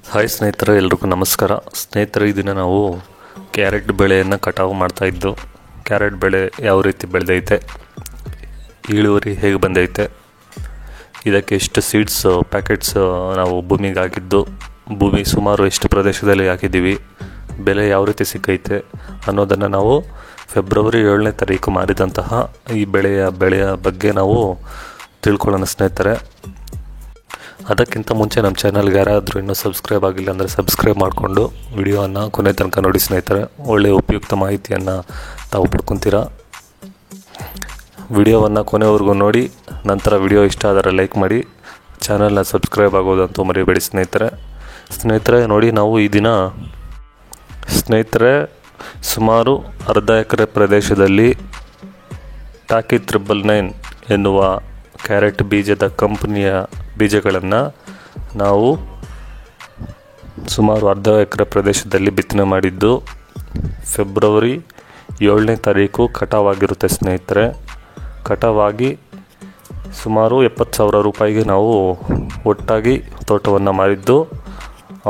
Hi ಸ್ನೇಹಿತರೆ, ಎಲ್ರಿಗೂ ನಮಸ್ಕಾರ. ಸ್ನೇಹಿತರೆ, ಈ ದಿನ ನಾವು ಕ್ಯಾರೆಟ್ ಬೆಳೆಯನ್ನು ಕಟಾವು ಮಾಡ್ತಾಯಿದ್ದು. ಕ್ಯಾರೆಟ್ ಬೆಳೆ ಯಾವ ರೀತಿ ಬೆಳೆದೈತೆ, ಇಳುವರಿ ಹೇಗೆ ಬಂದೈತೆ, ಇದಕ್ಕೆ ಎಷ್ಟು ಸೀಡ್ಸ್ ಪ್ಯಾಕೆಟ್ಸ್ ನಾವು ಭೂಮಿಗೆ ಹಾಕಿದ್ದು, ಭೂಮಿ ಸುಮಾರು ಎಷ್ಟು ಪ್ರದೇಶದಲ್ಲಿ ಹಾಕಿದ್ದೀವಿ, ಬೆಲೆ ಯಾವ ರೀತಿ ಸಿಕ್ಕೈತೆ ಅನ್ನೋದನ್ನು ನಾವು ಫೆಬ್ರವರಿ 7ನೇ ತಾರೀಕು ಮಾರಿದಂತಹ ಈ ಬೆಳೆಯ ಬಗ್ಗೆ ನಾವು ತಿಳ್ಕೊಳ್ಳೋಣ ಸ್ನೇಹಿತರೆ. ಅದಕ್ಕಿಂತ ಮುಂಚೆ ನಮ್ಮ ಚಾನಲ್ಗೆ ಯಾರಾದರೂ ಇನ್ನೂ ಸಬ್ಸ್ಕ್ರೈಬ್ ಆಗಿಲ್ಲ ಅಂದರೆ ಸಬ್ಸ್ಕ್ರೈಬ್ ಮಾಡಿಕೊಂಡು ವಿಡಿಯೋವನ್ನು ಕೊನೆ ತನಕ ನೋಡಿ ಸ್ನೇಹಿತರೆ. ಒಳ್ಳೆಯ ಉಪಯುಕ್ತ ಮಾಹಿತಿಯನ್ನು ತಾವು ಪಡ್ಕೊತೀರಾ. ವಿಡಿಯೋವನ್ನು ಕೊನೆವರೆಗೂ ನೋಡಿ, ನಂತರ ವಿಡಿಯೋ ಇಷ್ಟ ಆದರೆ ಲೈಕ್ ಮಾಡಿ, ಚಾನಲ್ನ ಸಬ್ಸ್ಕ್ರೈಬ್ ಆಗೋದಂತೂ ಮರಿಬೇಡಿ ಸ್ನೇಹಿತರೆ. ನೋಡಿ, ನಾವು ಈ ದಿನ ಸುಮಾರು ಅರ್ಧ ಎಕರೆ ಪ್ರದೇಶದಲ್ಲಿ ಟಾಕಿ 999 ಎನ್ನುವ ಕ್ಯಾರೆಟ್ ಬೀಜದ ಕಂಪನಿಯ ಬೀಜಗಳನ್ನು ನಾವು ಸುಮಾರು ಅರ್ಧ ಎಕರೆ ಪ್ರದೇಶದಲ್ಲಿ ಬಿತ್ತನೆ ಮಾಡಿದ್ದು. ಫೆಬ್ರವರಿ 7ನೇ ತಾರೀಕು ಕಟಾವಾಗಿರುತ್ತೆ ಸ್ನೇಹಿತರೆ. ಕಟಾವಾಗಿ ಸುಮಾರು 70,000 ರೂಪಾಯಿಗೆ ನಾವು ಒಟ್ಟಾಗಿ ತೋಟವನ್ನು ಮಾರಿದ್ದು.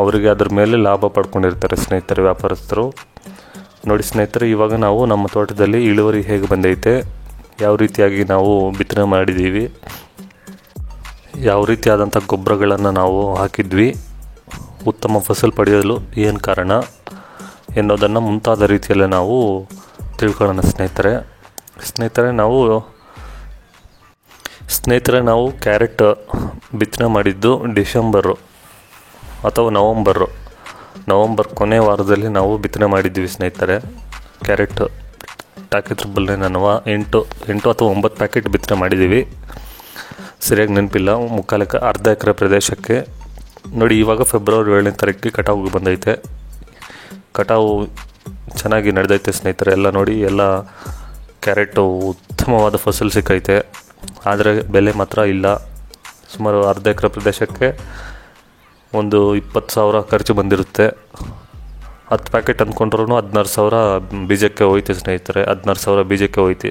ಅವರಿಗೆ ಅದರ ಮೇಲೆ ಲಾಭ ಪಡ್ಕೊಂಡಿರ್ತಾರೆ ಸ್ನೇಹಿತರೆ, ವ್ಯಾಪಾರಸ್ಥರು. ನೋಡಿ ಸ್ನೇಹಿತರೆ, ಇವಾಗ ನಾವು ನಮ್ಮ ತೋಟದಲ್ಲಿ ಇಳುವರಿ ಹೇಗೆ ಬಂದೈತೆ, ಯಾವ ರೀತಿಯಾಗಿ ನಾವು ಬಿತ್ತನೆ ಮಾಡಿದ್ದೀವಿ, ಯಾವ ರೀತಿಯಾದಂಥ ಗೊಬ್ಬರಗಳನ್ನು ನಾವು ಹಾಕಿದ್ವಿ, ಉತ್ತಮ ಫಸಲು ಪಡೆಯಲು ಏನು ಕಾರಣ ಎನ್ನುವುದನ್ನು ಮುಂತಾದ ರೀತಿಯಲ್ಲಿ ನಾವು ತಿಳ್ಕೊಳ್ಳೋಣ ಸ್ನೇಹಿತರೆ. ನಾವು ಕ್ಯಾರೆಟ್ ಬಿತ್ತನೆ ಮಾಡಿದ್ದು ಡಿಸೆಂಬರು ಅಥವಾ ನವಂಬರ್ ಕೊನೆ ವಾರದಲ್ಲಿ ನಾವು ಬಿತ್ತನೆ ಮಾಡಿದ್ದೀವಿ ಸ್ನೇಹಿತರೆ. ಕ್ಯಾರೆಟ್ ಟಾಕಿ 999 ಅನ್ನುವ 8 ಅಥವಾ 9 ಪ್ಯಾಕೆಟ್ ಬಿತ್ತನೆ ಮಾಡಿದ್ದೀವಿ. ಸರಿಯಾಗಿ ನೆನಪಿಲ್ಲ. ಅರ್ಧ ಎಕರೆ ಪ್ರದೇಶಕ್ಕೆ. ನೋಡಿ, ಇವಾಗ ಫೆಬ್ರವರಿ 7ನೇ ತಾರೀಕಿಗೆ ಕಟಾವು ಬಂದೈತೆ. ಕಟಾವು ಚೆನ್ನಾಗಿ ನಡೆದೈತೆ ಸ್ನೇಹಿತರೆ. ಎಲ್ಲ ನೋಡಿ, ಎಲ್ಲ ಕ್ಯಾರೆಟು ಉತ್ತಮವಾದ ಫಸಲು ಸಿಕ್ಕೈತೆ. ಆದರೆ ಬೆಲೆ ಮಾತ್ರ ಇಲ್ಲ. ಸುಮಾರು ಅರ್ಧ ಎಕರೆ ಪ್ರದೇಶಕ್ಕೆ ಒಂದು 20,000 ಖರ್ಚು ಬಂದಿರುತ್ತೆ. 10 ಪ್ಯಾಕೆಟ್ ಅಂದ್ಕೊಂಡ್ರೂ 16,000 ಬೀಜಕ್ಕೆ ಹೋಯ್ತು ಸ್ನೇಹಿತರೆ. 16,000 ಬೀಜಕ್ಕೆ ಹೋಯ್ತು.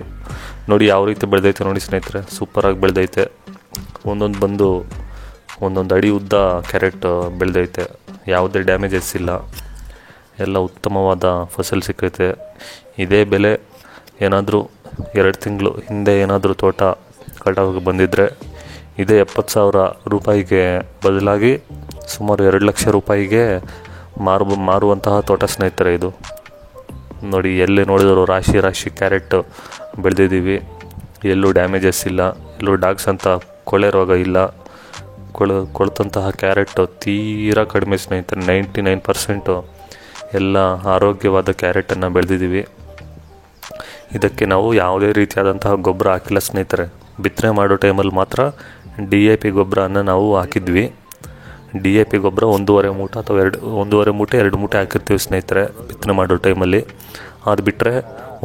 ನೋಡಿ ಯಾವ ರೀತಿ ಬೆಳೆದೈತೆ ನೋಡಿ ಸ್ನೇಹಿತರೆ, ಸೂಪರಾಗಿ ಬೆಳೆದೈತೆ. ಒಂದೊಂದು ಅಡಿ ಉದ್ದ ಕ್ಯಾರೆಟ್ ಬೆಳೆದೈತೆ. ಯಾವುದೇ ಡ್ಯಾಮೇಜಸ್ ಇಲ್ಲ. ಎಲ್ಲ ಉತ್ತಮವಾದ ಫಸಲು ಸಿಕ್ಕೈತೆ. ಇದೇ ಬೆಲೆ ಏನಾದರೂ 2 ತಿಂಗಳು ಹಿಂದೆ ಏನಾದರೂ ತೋಟ ಕಟಾವಿಗೆ ಬಂದಿದ್ದರೆ ಇದೇ 70,000 ರೂಪಾಯಿಗೆ ಬದಲಾಗಿ ಸುಮಾರು 2 ಲಕ್ಷ ರೂಪಾಯಿಗೆ ಮಾರುವಂತಹ ತೋಟ ಸ್ನೇಹಿತರೆ ಇದು. ನೋಡಿ, ಎಲ್ಲೇ ನೋಡಿದ್ರು ರಾಶಿ ಕ್ಯಾರೆಟ್ ಬೆಳೆದಿದ್ದೀವಿ. ಎಲ್ಲೂ ಡ್ಯಾಮೇಜಸ್ ಇಲ್ಲ, ಎಲ್ಲೂ ಡಾಗ್ಸ್ ಅಂತ ಕೊಳೆ ರೋಗ ಇಲ್ಲ. ಕೊಳೆತಂತಹ ಕ್ಯಾರೆಟ್ ತೀರಾ ಕಡಿಮೆ ಸ್ನೇಹಿತರೆ. 99% ಎಲ್ಲ ಆರೋಗ್ಯವಾದ ಕ್ಯಾರೆಟನ್ನು ಬೆಳೆದಿದ್ದೀವಿ. ಇದಕ್ಕೆ ನಾವು ಯಾವುದೇ ರೀತಿಯಾದಂತಹ ಗೊಬ್ಬರ ಹಾಕಿಲ್ಲ ಸ್ನೇಹಿತರೆ. ಬಿತ್ತನೆ ಮಾಡೋ ಟೈಮಲ್ಲಿ ಮಾತ್ರ DAP ಗೊಬ್ಬರನ ನಾವು ಹಾಕಿದ್ವಿ. DAP ಗೊಬ್ಬರ 1.5 ಮೂಟೆ ಅಥವಾ 1.5 ಮೂಟೆ 2 ಮೂಟೆ ಹಾಕಿರ್ತೀವಿ ಸ್ನೇಹಿತರೆ ಬಿತ್ತನೆ ಮಾಡೋ ಟೈಮಲ್ಲಿ. ಅದು ಬಿಟ್ಟರೆ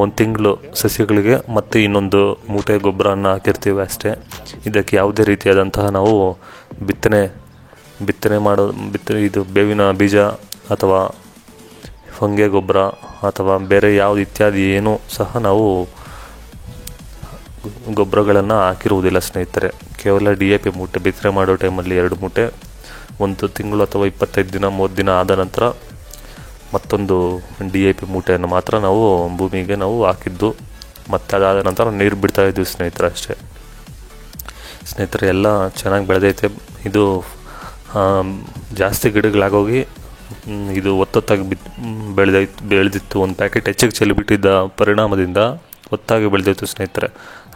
1 ತಿಂಗಳು ಸಸ್ಯಗಳಿಗೆ ಮತ್ತೆ ಇನ್ನೊಂದು ಮೂಟೆ ಗೊಬ್ಬರನ ಹಾಕಿರ್ತೀವಿ ಅಷ್ಟೇ. ಇದಕ್ಕೆ ಯಾವುದೇ ರೀತಿಯಾದಂತಹ ನಾವು ಬಿತ್ತನೆ ಇದು ಬೇವಿನ ಬೀಜ ಅಥವಾ ಹೊಂಗೆ ಗೊಬ್ಬರ ಅಥವಾ ಬೇರೆ ಯಾವುದು ಇತ್ಯಾದಿ ಏನೂ ಸಹ ನಾವು ಗೊಬ್ಬರಗಳನ್ನು ಹಾಕಿರುವುದಿಲ್ಲ ಸ್ನೇಹಿತರೆ. ಕೇವಲ DAP ಮೂಟೆ ಬಿತ್ತನೆ ಮಾಡೋ ಟೈಮಲ್ಲಿ 2 ಮೂಟೆ, 1 ತಿಂಗಳು ಅಥವಾ 25 ದಿನ 30 ದಿನ ಆದ ನಂತರ ಮತ್ತೊಂದು DAP ಮೂಟೆಯನ್ನು ಮಾತ್ರ ನಾವು ಭೂಮಿಗೆ ನಾವು ಹಾಕಿದ್ದು. ಮತ್ತು ಅದಾದ ನಂತರ ನೀರು ಬಿಡ್ತಾ ಇದ್ವಿ ಸ್ನೇಹಿತರೆ ಅಷ್ಟೇ. ಸ್ನೇಹಿತರೆ, ಎಲ್ಲ ಚೆನ್ನಾಗಿ ಬೆಳೆದೈತೆ. ಇದು ಜಾಸ್ತಿ ಗಿಡಗಳಾಗೋಗಿ ಇದು ಒತ್ತೊತ್ತಾಗಿ ಬೆಳೆದಿತ್ತು. ಒಂದು ಪ್ಯಾಕೆಟ್ ಹೆಚ್ಚಿಗೆ ಚೆಲ್ಲಿಬಿಟ್ಟಿದ್ದ ಪರಿಣಾಮದಿಂದ ಒತ್ತಾಗಿ ಬೆಳೆದಿತ್ತು ಸ್ನೇಹಿತರೆ.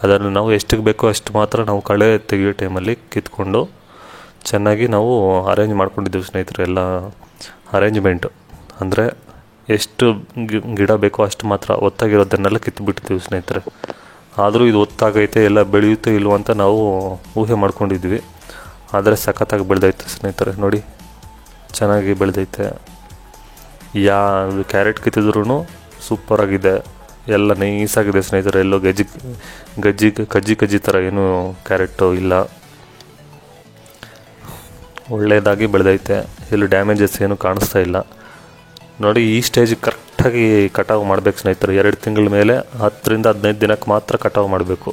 ಅದನ್ನು ನಾವು ಎಷ್ಟಿಗೆ ಬೇಕೋ ಅಷ್ಟು ಮಾತ್ರ ನಾವು ಕಳೆ ತೆಗೆಯೋ ಟೈಮಲ್ಲಿ ಕಿತ್ಕೊಂಡು ಚೆನ್ನಾಗಿ ನಾವು ಅರೇಂಜ್ ಮಾಡ್ಕೊಂಡಿದ್ದೀವಿ ಸ್ನೇಹಿತರೆ. ಎಲ್ಲ ಅರೇಂಜ್ಮೆಂಟು ಅಂದರೆ ಎಷ್ಟು ಗಿಡ ಬೇಕೋ ಅಷ್ಟು ಮಾತ್ರ, ಒತ್ತಾಗಿರೋದನ್ನೆಲ್ಲ ಕಿತ್ತುಬಿಟ್ಟಿದ್ದೀವಿ ಸ್ನೇಹಿತರೆ. ಆದರೂ ಇದು ಒತ್ತಾಗೈತೆ, ಎಲ್ಲ ಬೆಳೆಯುತ್ತೆ ಇಲ್ವ ಅಂತ ನಾವು ಊಹೆ ಮಾಡ್ಕೊಂಡಿದ್ವಿ. ಆದರೆ ಸಖತ್ತಾಗಿ ಬೆಳೆದೈತೆ ಸ್ನೇಹಿತರೆ. ನೋಡಿ, ಚೆನ್ನಾಗಿ ಬೆಳೆದೈತೆ. ಕ್ಯಾರೆಟ್ ಕಿತ್ತಿದ್ರೂ ಸೂಪರಾಗಿದೆ. ಎಲ್ಲ ನೈಸಾಗಿದೆ ಸ್ನೇಹಿತರೆ. ಎಲ್ಲೋ ಕಜ್ಜಿ ಥರ ಏನೂ ಕ್ಯಾರೆಟು ಇಲ್ಲ. ಒಳ್ಳೆಯದಾಗಿ ಬೆಳೆದೈತೆ. ಎಲ್ಲೂ ಡ್ಯಾಮೇಜಸ್ ಏನೂ ಕಾಣಿಸ್ತಾ ಇಲ್ಲ. ನೋಡಿ, ಈ ಸ್ಟೇಜ್ ಕರೆಕ್ಟಾಗಿ ಕಟಾವು ಮಾಡಬೇಕು ಸ್ನೇಹಿತರೆ. 2 ತಿಂಗಳ ಮೇಲೆ 10 ರಿಂದ 15 ದಿನಕ್ಕೆ ಮಾತ್ರ ಕಟಾವು ಮಾಡಬೇಕು.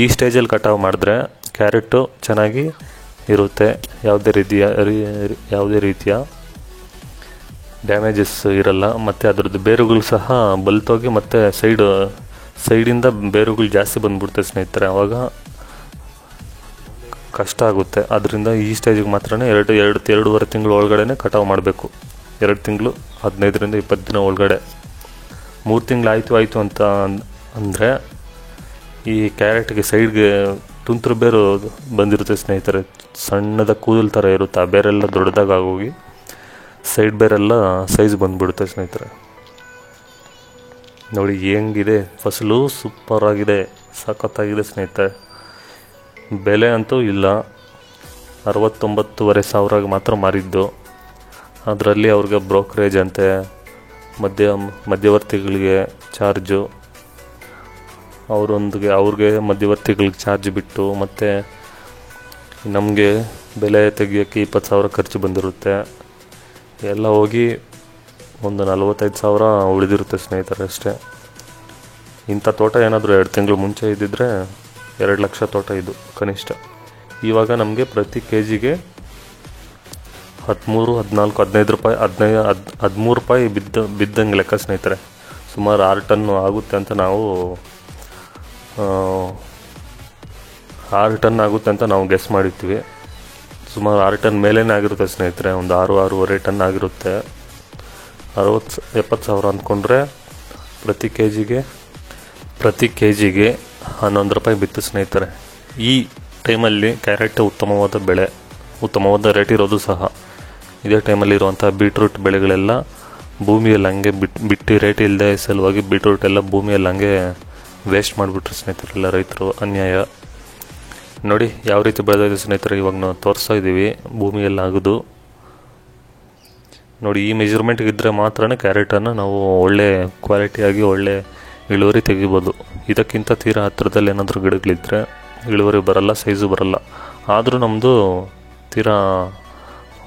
ಈ ಸ್ಟೇಜಲ್ಲಿ ಕಟಾವು ಮಾಡಿದ್ರೆ ಕ್ಯಾರೆಟು ಚೆನ್ನಾಗಿ ಇರುತ್ತೆ. ಯಾವುದೇ ರೀತಿಯ ಡ್ಯಾಮೇಜಸ್ ಇರಲ್ಲ. ಮತ್ತು ಅದರದ್ದು ಬೇರುಗಳು ಸಹ ಬಲ್ತೋಗಿ ಮತ್ತು ಸೈಡಿಂದ ಬೇರುಗಳು ಜಾಸ್ತಿ ಬಂದ್ಬಿಡುತ್ತೆ ಸ್ನೇಹಿತರೆ. ಆವಾಗ ಕಷ್ಟ ಆಗುತ್ತೆ. ಅದರಿಂದ ಈ ಸ್ಟೇಜಿಗೆ ಮಾತ್ರ 2-2.5 ತಿಂಗಳು ಒಳಗಡೆ ಕಟಾವು ಮಾಡಬೇಕು. 2 ತಿಂಗಳು 15ರಿಂದ 20 ದಿನ ಒಳಗಡೆ. 3 ತಿಂಗಳು ಆಯಿತು ಅಂತ ಅಂದರೆ ಈ ಕ್ಯಾರೆಟ್ಗೆ ಸೈಡ್ಗೆ ತುಂತುರು ಬೇರು ಬಂದಿರುತ್ತೆ ಸ್ನೇಹಿತರೆ. ಸಣ್ಣದ ಕೂದಲು ಥರ ಇರುತ್ತೆ. ಆ ಬೇರೆಲ್ಲ ದೊಡ್ಡದಾಗಿ ಆಗೋಗಿ ಸೈಡ್ ಬೇರೆಲ್ಲ ಸೈಜ್ ಬಂದುಬಿಡುತ್ತೆ ಸ್ನೇಹಿತರೆ. ನೋಡಿ ಹೆಂಗಿದೆ ಫಸಲು, ಸೂಪರಾಗಿದೆ, ಸಖತ್ತಾಗಿದೆ ಸ್ನೇಹಿತರೆ. ಬೆಲೆ ಅಂತೂ ಇಲ್ಲ. 69,500 ಮಾತ್ರ ಮಾರಿದ್ದು. ಅದರಲ್ಲಿ ಅವ್ರಿಗೆ ಬ್ರೋಕರೇಜ್ ಅಂತೆ, ಮಧ್ಯವರ್ತಿಗಳಿಗೆ ಚಾರ್ಜು, ಅವ್ರಿಗೆ ಮಧ್ಯವರ್ತಿಗಳಿಗೆ ಚಾರ್ಜ್ ಬಿಟ್ಟು ಮತ್ತು ನಮಗೆ ಬೆಲೆ ತೆಗಿಯೋಕ್ಕೆ 20,000 ಖರ್ಚು ಬಂದಿರುತ್ತೆ. ಎಲ್ಲ ಹೋಗಿ ಒಂದು 45,000 ಉಳಿದಿರುತ್ತೆ ಸ್ನೇಹಿತರೆ ಅಷ್ಟೇ. ಇಂಥ ತೋಟ ಏನಾದರೂ 2 ತಿಂಗಳು ಮುಂಚೆ ಇದ್ದಿದ್ದರೆ 2 ಲಕ್ಷ ತೋಟ ಇದು ಕನಿಷ್ಠ. ಇವಾಗ ನಮಗೆ ಪ್ರತಿ ಕೆ ಜಿಗೆ 13, 14, 15 ರೂಪಾಯಿ, 13 ರೂಪಾಯಿ ಬಿದ್ದಂಗೆ ಲೆಕ್ಕ ಸ್ನೇಹಿತರೆ. ಸುಮಾರು 6 ಟನ್ನು ಆಗುತ್ತೆ ಅಂತ ನಾವು 6 ಟನ್ ಆಗುತ್ತೆ ಅಂತ ನಾವು ಗೆಸ್ ಮಾಡಿರ್ತೀವಿ. ಸುಮಾರು 6 ಟನ್ ಮೇಲೇ ಆಗಿರುತ್ತೆ ಸ್ನೇಹಿತರೆ. ಒಂದು 6-6.5 ಟನ್ ಆಗಿರುತ್ತೆ. 60-70 ಸಾವಿರ ಅಂದ್ಕೊಂಡ್ರೆ ಪ್ರತಿ ಕೆ ಜಿಗೆ 11 ರೂಪಾಯಿ ಬಿತ್ತು ಸ್ನೇಹಿತರೆ. ಈ ಟೈಮಲ್ಲಿ ಕ್ಯಾರೆಟ್ ಉತ್ತಮವಾದ ಬೆಳೆ, ಉತ್ತಮವಾದ ರೇಟ್ ಇರೋದು ಸಹ. ಇದೇ ಟೈಮಲ್ಲಿ ಇರುವಂಥ ಬೀಟ್ರೂಟ್ ಬೆಳೆಗಳೆಲ್ಲ ಭೂಮಿಯಲ್ಲಿ ಹಂಗೆ ಬಿಟ್ಟು ರೇಟ್ ಇಲ್ಲದೆ ಸಲುವಾಗಿ ಬೀಟ್ರೂಟ್ ಎಲ್ಲ ಭೂಮಿಯಲ್ಲಿ ಹಂಗೆ ವೇಸ್ಟ್ ಮಾಡಿಬಿಟ್ರು ಸ್ನೇಹಿತರೆ ಎಲ್ಲ ರೈತರು. ಅನ್ಯಾಯ. ನೋಡಿ ಯಾವ ರೀತಿ ಬೆಳೆದಿದೆ ಸ್ನೇಹಿತರೆ. ಇವಾಗ ನಾವು ತೋರಿಸ್ತಾ ಇದ್ದೀವಿ ಭೂಮಿಯಲ್ಲಿ ಆಗೋದು. ನೋಡಿ ಈ ಮೆಜರ್ಮೆಂಟ್ಗೆ ಇದ್ದರೆ ಮಾತ್ರ ಕ್ಯಾರೆಟನ್ನು ನಾವು ಒಳ್ಳೆ ಕ್ವಾಲಿಟಿಯಾಗಿ ಒಳ್ಳೆ ಇಳುವರಿ ತೆಗಿಬೋದು. ಇದಕ್ಕಿಂತ ತೀರಾ ಹತ್ತಿರದಲ್ಲಿ ಏನಾದರೂ ಗಿಡಗಳಿದ್ದರೆ ಇಳುವರಿ ಬರಲ್ಲ, ಸೈಜು ಬರಲ್ಲ. ಆದರೂ ನಮ್ಮದು ತೀರಾ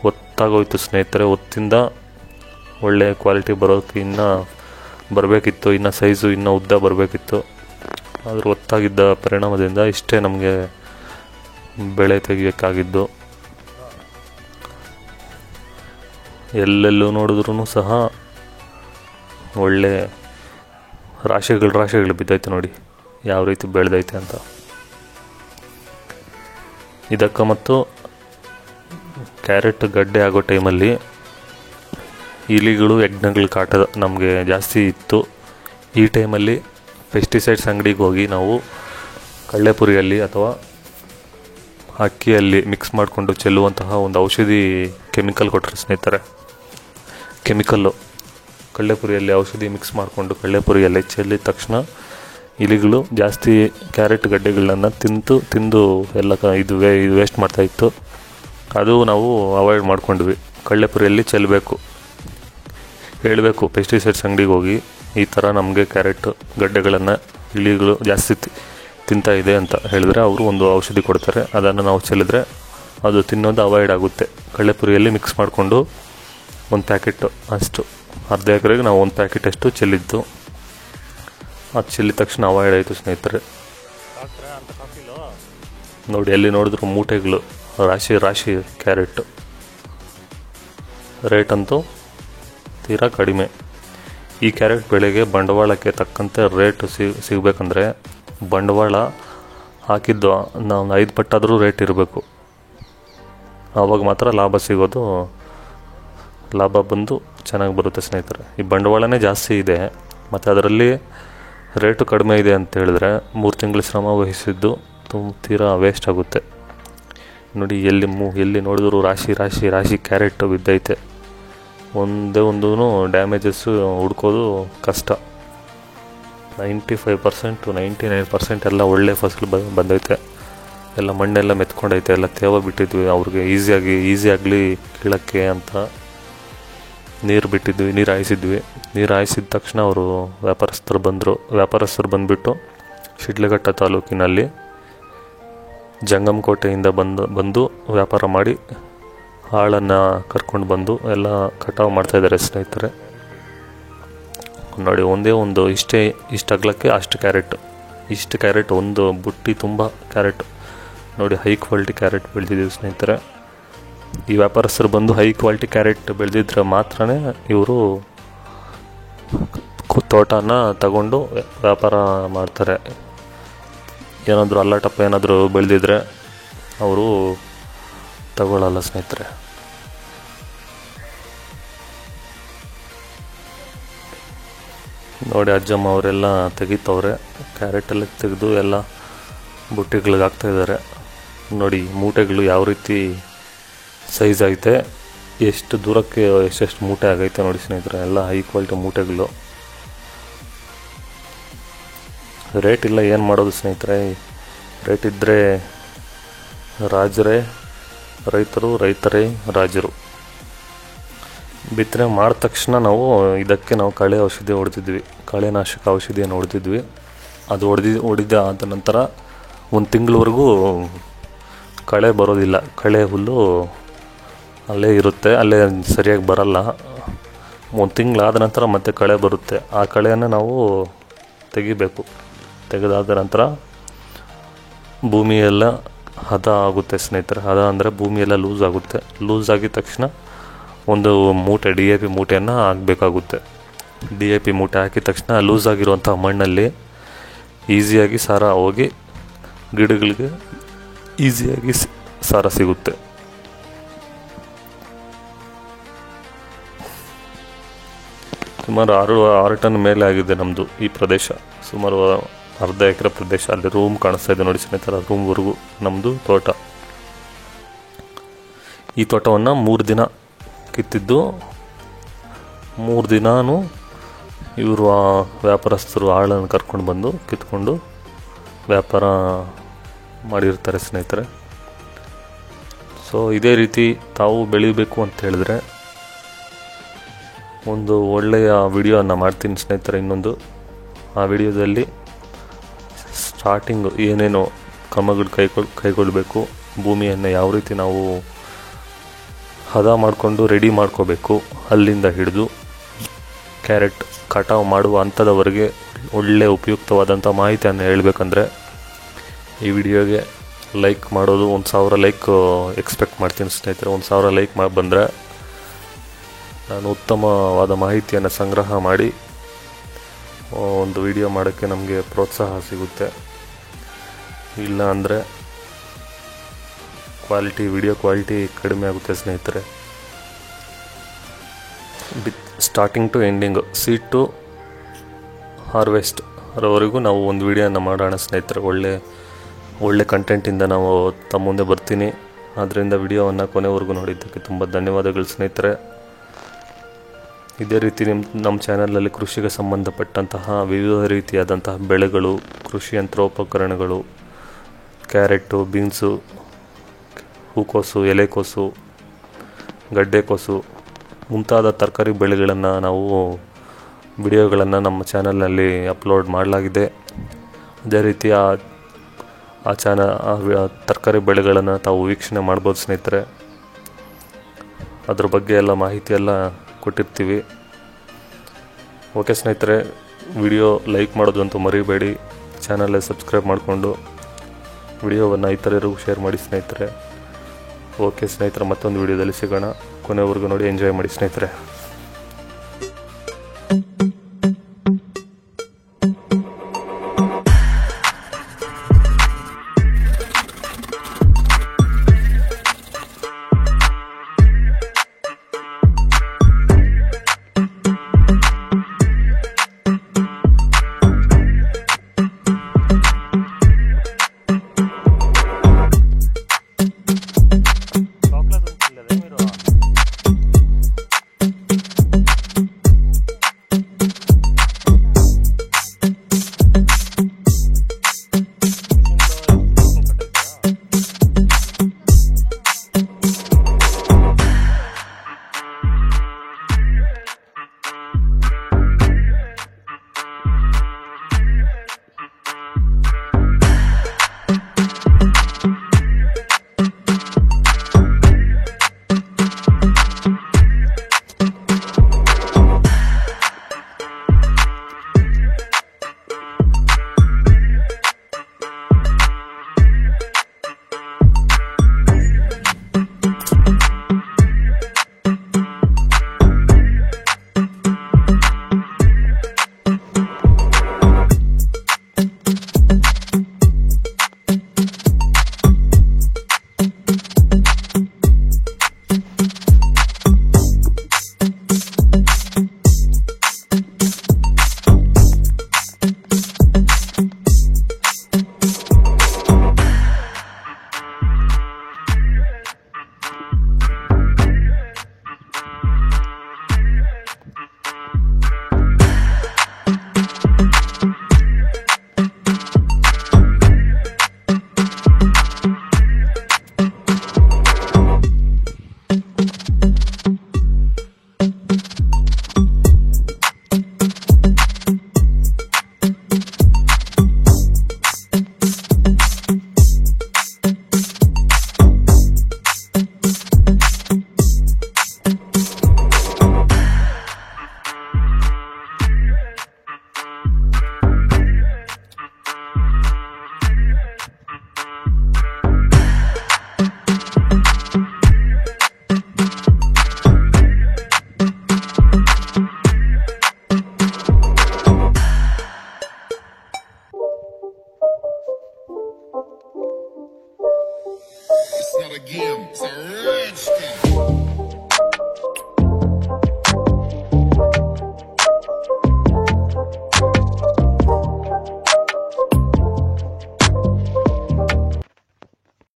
ಒತ್ತಾಗೋಯ್ತು ಸ್ನೇಹಿತರೆ. ಒತ್ತಿಂದ ಒಳ್ಳೆ ಕ್ವಾಲಿಟಿ ಬರೋಕ್ಕೆ ಇನ್ನೂ ಬರಬೇಕಿತ್ತು, ಇನ್ನೂ ಸೈಜು ಇನ್ನೂ ಉದ್ದ ಬರಬೇಕಿತ್ತು. ಆದರೂ ಒತ್ತಾಗಿದ್ದ ಪರಿಣಾಮದಿಂದ ಇಷ್ಟೇ ನಮಗೆ ಬೆಳೆ ತೆಗಿಯೋಕ್ಕಾಗಿದ್ದು. ಎಲ್ಲೆಲ್ಲೂ ನೋಡಿದ್ರೂ ಸಹ ಒಳ್ಳೆ ರಾಶಿಗಳು ಬಿದ್ದೈತೆ. ನೋಡಿ ಯಾವ ರೀತಿ ಬೆಳೆದೈತೆ ಅಂತ. ಇದಕ್ಕೆ ಮತ್ತು ಕ್ಯಾರೆಟ್ ಗಡ್ಡೆ ಆಗೋ ಟೈಮಲ್ಲಿ ಇಲಿಗಳು, ಹೆಗ್ಣಗಳ ಕಾಟ ನಮಗೆ ಜಾಸ್ತಿ ಇತ್ತು. ಈ ಟೈಮಲ್ಲಿ ಪೆಸ್ಟಿಸೈಡ್ಸ್ ಅಂಗಡಿಗೆ ಹೋಗಿ ನಾವು ಕಳ್ಳೆಪುರಿಯಲ್ಲಿ ಅಥವಾ ಅಕ್ಕಿಯಲ್ಲಿ ಮಿಕ್ಸ್ ಮಾಡಿಕೊಂಡು ಚೆಲ್ಲುವಂತಹ ಒಂದು ಔಷಧಿ ಕೆಮಿಕಲ್ ಕೊಟ್ಟರು ಸ್ನೇಹಿತರೆ. ಕಳ್ಳೆಪುರಿಯಲ್ಲಿ ಔಷಧಿ ಮಿಕ್ಸ್ ಮಾಡಿಕೊಂಡು ಕಳ್ಳೆಪುರಿಯಲ್ಲಿ ಚೆಲ್ಲಿದ ತಕ್ಷಣ ಇಲಿಗಳು ಜಾಸ್ತಿ ಕ್ಯಾರೆಟ್ ಗಡ್ಡೆಗಳನ್ನ ತಿಂದು ಎಲ್ಲ ಇದು ವೇಸ್ಟ್ ಮಾಡ್ತಾಯಿತ್ತು. ಅದು ನಾವು ಅವಾಯ್ಡ್ ಮಾಡ್ಕೊಂಡ್ವಿ. ಕಳ್ಳೆಪುರಿಯಲ್ಲಿ ಹೇಳಬೇಕು ಪೆಸ್ಟಿಸೈಡ್ಸ್ ಅಂಗಡಿಗೆ ಹೋಗಿ ಈ ಥರ ನಮಗೆ ಕ್ಯಾರೆಟ್ ಗಡ್ಡೆಗಳನ್ನು ಇಲಿಗಳು ಜಾಸ್ತಿ ತಿಂತಾ ಇದೆ ಅಂತ ಹೇಳಿದ್ರೆ ಅವರು ಒಂದು ಔಷಧಿ ಕೊಡ್ತಾರೆ. ಅದನ್ನು ನಾವು ಚೆಲ್ಲಿದ್ರೆ ಅದು ತಿನ್ನೋದು ಅವಾಯ್ಡ್ ಆಗುತ್ತೆ. ಕಳ್ಳೆಪುರಿಯಲ್ಲಿ ಮಿಕ್ಸ್ ಮಾಡಿಕೊಂಡು ಒಂದು ಪ್ಯಾಕೆಟ್ ಅಷ್ಟು, ಅರ್ಧ ಎಕರೆಗೆ ನಾವು ಒಂದು ಪ್ಯಾಕೆಟ್ ಅಷ್ಟು ಚೆಲ್ಲಿದ್ದು. ಅದು ಚೆಲ್ಲಿದ ತಕ್ಷಣ ಅವಾಯ್ಡ್ ಆಯಿತು ಸ್ನೇಹಿತರೆ. ನೋಡಿ ಎಲ್ಲಿ ನೋಡಿದ್ರು ಮೂಟೆಗಳು, ರಾಶಿ ಕ್ಯಾರೆಟ್. ರೇಟ್ ಅಂತೂ ತೀರಾ ಕಡಿಮೆ. ಈ ಕ್ಯಾರೆಟ್ ಬೆಳೆಗೆ ಬಂಡವಾಳಕ್ಕೆ ತಕ್ಕಂತೆ ರೇಟ್ ಸಿಗಬೇಕಂದ್ರೆ ಬಂಡವಾಳ ಹಾಕಿದ್ದು ನಾವು 5 ಪಟ್ಟಾದರೂ ರೇಟ್ ಇರಬೇಕು. ಆವಾಗ ಮಾತ್ರ ಲಾಭ ಬಂದು ಚೆನ್ನಾಗಿ ಬರುತ್ತೆ ಸ್ನೇಹಿತರೆ. ಈ ಬಂಡವಾಳನೇ ಜಾಸ್ತಿ ಇದೆ ಮತ್ತು ಅದರಲ್ಲಿ ರೇಟು ಕಡಿಮೆ ಇದೆ ಅಂತ ಹೇಳಿದ್ರೆ 3 ತಿಂಗಳು ಶ್ರಮ ವಹಿಸಿದ್ದು ತೀರಾ ವೇಸ್ಟ್ ಆಗುತ್ತೆ. ನೋಡಿ ಎಲ್ಲಿ ನೋಡಿದ್ರು ರಾಶಿ ಕ್ಯಾರೆಟ್ ಬಿದ್ದೈತೆ. ಒಂದೂ ಡ್ಯಾಮೇಜಸ್ಸು ಹುಡ್ಕೋದು ಕಷ್ಟ. 95%, 99% ಎಲ್ಲ ಒಳ್ಳೆ ಫಸಲು ಬಂದೈತೆ. ಎಲ್ಲ ಮಣ್ಣೆಲ್ಲ ಮೆತ್ಕೊಂಡೈತೆ, ಎಲ್ಲ ತೇವ ಬಿಟ್ಟಿದ್ವಿ. ಅವ್ರಿಗೆ ಈಸಿಯಾಗಲಿ ಕೀಳಕ್ಕೆ ಅಂತ ನೀರು ಹಾಯಿಸಿದ್ವಿ. ನೀರು ಹಾಯಿಸಿದ ತಕ್ಷಣ ಅವರು ವ್ಯಾಪಾರಸ್ಥರು ಬಂದುಬಿಟ್ಟು ಶಿಡ್ಲಘಟ್ಟ ತಾಲೂಕಿನಲ್ಲಿ ಜಂಗಮಕೋಟೆಯಿಂದ ಬಂದು ವ್ಯಾಪಾರ ಮಾಡಿ ಆಳನ್ನು ಕರ್ಕೊಂಡು ಬಂದು ಎಲ್ಲ ಕಟಾವು ಮಾಡ್ತಾಯಿದ್ದಾರೆ ಸ್ನೇಹಿತರೆ. ನೋಡಿ ಇಷ್ಟು ಅಗಲಕ್ಕೆ ಇಷ್ಟು ಕ್ಯಾರೆಟ್ ಒಂದು ಬುಟ್ಟಿ ತುಂಬ ಕ್ಯಾರೆಟ್. ನೋಡಿ ಹೈ ಕ್ವಾಲಿಟಿ ಕ್ಯಾರೆಟ್ ಬೆಳೆದಿದ್ದೀವಿ ಸ್ನೇಹಿತರೆ. ಈ ವ್ಯಾಪಾರಸ್ಥರು ಬಂದು ಹೈ ಕ್ವಾಲಿಟಿ ಕ್ಯಾರೆಟ್ ಬೆಳೆದಿದ್ರೆ ಮಾತ್ರ ಇವರು ತೋಟನ ತಗೊಂಡು ವ್ಯಾಪಾರ ಮಾಡ್ತಾರೆ. ಏನಾದರೂ ಅಲ್ಲಾಟಪ್ಪ ಏನಾದರೂ ಬೆಳೆದಿದ್ರೆ ಅವರು ತಗೊಳ್ಳಲ್ಲ ಸ್ನೇಹಿತರೆ. ನೋಡಿ ಅಜ್ಜಮ್ಮ ಅವರೆಲ್ಲ ತೆಗಿತವ್ರೆ. ಕ್ಯಾರೆಟೆಲ್ಲ ತೆಗೆದು ಎಲ್ಲ ಬುಟ್ಟಿಗಳಿಗೆ ಹಾಕ್ತಾಯಿದ್ದಾರೆ. ನೋಡಿ ಮೂಟೆಗಳು ಯಾವ ರೀತಿ ಸೈಜ್ ಐತೆ, ಎಷ್ಟು ದೂರಕ್ಕೆ ಎಷ್ಟೆಷ್ಟು ಮೂಟೆ ಆಗೈತೆ ನೋಡಿ ಸ್ನೇಹಿತರೆ. ಎಲ್ಲ ಹೈ ಕ್ವಾಲಿಟಿ ಮೂಟೆಗಳು. ರೇಟ್ ಇಲ್ಲ, ಏನು ಮಾಡೋದು ಸ್ನೇಹಿತರೆ. ರೇಟ್ ಇದ್ದರೆ ರಾಜರೇ ರೈತರು, ರೈತರೇ ರಾಜರು. ಬಿತ್ತನೆ ಮಾಡಿದ ತಕ್ಷಣ ಇದಕ್ಕೆ ನಾವು ಕಳೆ ಔಷಧಿ ಹೊಡೆದಿದ್ವಿ, ಕಳೆನಾಶಕ ಔಷಧಿಯನ್ನು ಹೊಡೆದಿದ್ವಿ. ಅದು ಹೊಡೆದ ಆದ ನಂತರ ಒಂದು ತಿಂಗಳವರೆಗೂ ಕಳೆ ಬರೋದಿಲ್ಲ. ಕಳೆ ಹುಲ್ಲು ಅಲ್ಲೇ ಇರುತ್ತೆ, ಅಲ್ಲೇ ಸರಿಯಾಗಿ ಬರಲ್ಲ. ಒಂದು ತಿಂಗಳಾದ ನಂತರ ಮತ್ತೆ ಕಳೆ ಬರುತ್ತೆ. ಆ ಕಳೆಯನ್ನು ನಾವು ತೆಗಿಬೇಕು. ತೆಗೆದಾದ ನಂತರ ಭೂಮಿಯೆಲ್ಲ ಹದ ಆಗುತ್ತೆ ಸ್ನೇಹಿತರೆ. ಹದ ಅಂದರೆ ಭೂಮಿಯೆಲ್ಲ ಲೂಸ್ ಆಗುತ್ತೆ. ಲೂಸ್ ಆಗಿದ ತಕ್ಷಣ ಒಂದು ಮೂಟೆ DAP ಮೂಟೆಯನ್ನು ಹಾಕಬೇಕಾಗುತ್ತೆ. DAP ಮೂಟೆ ಹಾಕಿದ ತಕ್ಷಣ ಲೂಸ್ ಆಗಿರುವಂಥ ಮಣ್ಣಲ್ಲಿ ಈಸಿಯಾಗಿ ಸಾರ ಹೋಗಿ ಗಿಡಗಳಿಗೆ ಈಸಿಯಾಗಿ ಸಾರ ಸಿಗುತ್ತೆ. ಸುಮಾರು 6 ಟನ್ ಮೇಲೆ ಆಗಿದೆ ನಮ್ಮದು ಈ ಪ್ರದೇಶ. ಸುಮಾರು ಅರ್ಧ ಎಕರೆ ಪ್ರದೇಶ. ಅಲ್ಲಿ ರೂಮ್ ಕಾಣಿಸ್ತಾ ಇದೆ ನೋಡಿ ಸ್ನೇಹಿತರ, ರೂಮ್ವರೆಗೂ ನಮ್ಮದು ತೋಟ. ಈ ತೋಟವನ್ನು 3 ದಿನ ಕಿತ್ತಿದ್ದು. 3 ದಿನಾನು ಇವರು ವ್ಯಾಪಾರಸ್ಥರು ಆಳನ್ನು ಕರ್ಕೊಂಡು ಬಂದು ಕಿತ್ಕೊಂಡು ವ್ಯಾಪಾರ ಮಾಡಿರ್ತಾರೆ ಸ್ನೇಹಿತರೆ. ಸೊ ಇದೇ ರೀತಿ ತಾವು ಬೆಳಿಬೇಕು ಅಂತ ಹೇಳಿದ್ರೆ ಒಂದು ಒಳ್ಳೆಯ ವಿಡಿಯೋನ ಮಾಡ್ತೀನಿ ಸ್ನೇಹಿತರೆ. ಇನ್ನೊಂದು ಆ ವಿಡಿಯೋದಲ್ಲಿ ಸ್ಟಾರ್ಟಿಂಗ್ ಏನೇನೋ ಕ್ರಮಗಳು ಕೈಗೊಳ್ಳಬೇಕು, ಭೂಮಿಯನ್ನು ಯಾವ ರೀತಿ ನಾವು ಹದ ಮಾಡಿಕೊಂಡು ರೆಡಿ ಮಾಡ್ಕೋಬೇಕು, ಅಲ್ಲಿಂದ ಹಿಡಿದು ಕ್ಯಾರೆಟ್ ಕಟಾವು ಮಾಡುವ ಹಂತದವರೆಗೆ ಒಳ್ಳೆಯ ಉಪಯುಕ್ತವಾದಂಥ ಮಾಹಿತಿಯನ್ನು ಹೇಳಬೇಕಂದ್ರೆ ಈ ವಿಡಿಯೋಗೆ ಲೈಕ್ ಮಾಡೋದು 1000 ಲೈಕ್ ಎಕ್ಸ್ಪೆಕ್ಟ್ ಮಾಡ್ತೀನಿ ಸ್ನೇಹಿತರೆ. 1000 ಲೈಕ್ ಬಂದರೆ ನಾನು ಉತ್ತಮವಾದ ಮಾಹಿತಿಯನ್ನು ಸಂಗ್ರಹ ಮಾಡಿ ಒಂದು ವಿಡಿಯೋ ಮಾಡೋಕ್ಕೆ ನಮಗೆ ಪ್ರೋತ್ಸಾಹ ಸಿಗುತ್ತೆ. ಇಲ್ಲ ಅಂದರೆ ವಿಡಿಯೋ ಕ್ವಾಲಿಟಿ ಕಡಿಮೆ ಆಗುತ್ತೆ ಸ್ನೇಹಿತರೆ. Starting to ending, seed to harvest ರವರೆಗೂ ನಾವು ಒಂದು ವಿಡಿಯೋನ ಮಾಡೋಣ ಸ್ನೇಹಿತರೆ. ಒಳ್ಳೆ ಕಂಟೆಂಟಿಂದ ನಾವು ತಮ್ಮ ಮುಂದೆ ಬರ್ತೀನಿ. ಆದ್ದರಿಂದ ವಿಡಿಯೋವನ್ನು ಕೊನೆವರೆಗೂ ನೋಡಿದ್ದಕ್ಕೆ ತುಂಬ ಧನ್ಯವಾದಗಳು ಸ್ನೇಹಿತರೆ. ಇದೇ ರೀತಿ ನಮ್ಮ ಚಾನಲಲ್ಲಿ ಕೃಷಿಗೆ ಸಂಬಂಧಪಟ್ಟಂತಹ ವಿವಿಧ ರೀತಿಯಾದಂತಹ ಬೆಳೆಗಳು, ಕೃಷಿ ಯಂತ್ರೋಪಕರಣಗಳು, ಕ್ಯಾರೆಟು, ಬೀನ್ಸು, ಹೂಕೋಸು, ಎಲೆಕೋಸು, ಗಡ್ಡೆಕೋಸು ಮುಂತಾದ ತರಕಾರಿ ಬೆಳೆಗಳನ್ನು ನಾವು ವಿಡಿಯೋಗಳನ್ನು ನಮ್ಮ ಚಾನಲ್ನಲ್ಲಿ ಅಪ್ಲೋಡ್ ಮಾಡಲಾಗಿದೆ. ಅದೇ ರೀತಿ ಆ ತರಕಾರಿ ಬೆಳೆಗಳನ್ನು ತಾವು ವೀಕ್ಷಣೆ ಮಾಡ್ಬೋದು ಸ್ನೇಹಿತರೆ. ಅದ್ರ ಬಗ್ಗೆ ಎಲ್ಲ ಮಾಹಿತಿ ಎಲ್ಲ ಕೊಟ್ಟಿರ್ತೀವಿ. ಓಕೆ ಸ್ನೇಹಿತರೆ, ವಿಡಿಯೋ ಲೈಕ್ ಮಾಡೋದಂತೂ ಮರಿಬೇಡಿ. ಚಾನಲ್ಗೆ ಸಬ್ಸ್ಕ್ರೈಬ್ ಮಾಡಿಕೊಂಡು ವಿಡಿಯೋವನ್ನು ಇತರರಿಗೂ ಶೇರ್ ಮಾಡಿ ಸ್ನೇಹಿತರೆ. ಓಕೆ ಸ್ನೇಹಿತರೆ, ಮತ್ತೊಂದು ವಿಡಿಯೋದಲ್ಲಿ ಸಿಗೋಣ. ಕೊನೆವರೆಗೂ ನೋಡಿ ಎಂಜಾಯ್ ಮಾಡಿ ಸ್ನೇಹಿತರೆ.